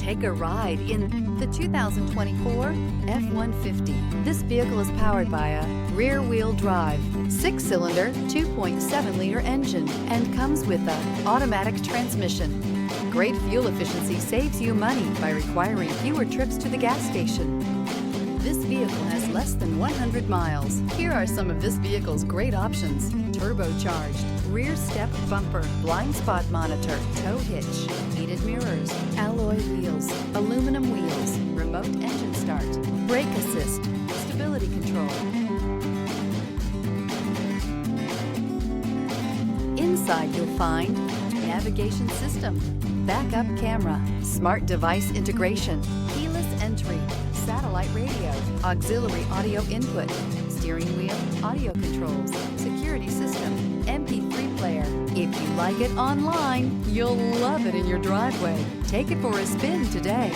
Take a ride in the 2024 F-150. This vehicle is powered by a rear-wheel drive, 6-cylinder, 2.7-liter engine, and comes with an automatic transmission. Great fuel efficiency saves you money by requiring fewer trips to the gas station. This vehicle has less than 100 miles. Here are some of this vehicle's great options: turbocharged, rear step bumper, blind spot monitor, tow hitch, heated mirrors, alloy wheels, aluminum wheels, remote engine start, brake assist, stability control. Inside you'll find navigation system, backup camera, smart device integration, keyless entry, satellite radio, auxiliary audio input, steering wheel audio controls, security system, MP3 player. If you like it online, you'll love it in your driveway. Take it for a spin today.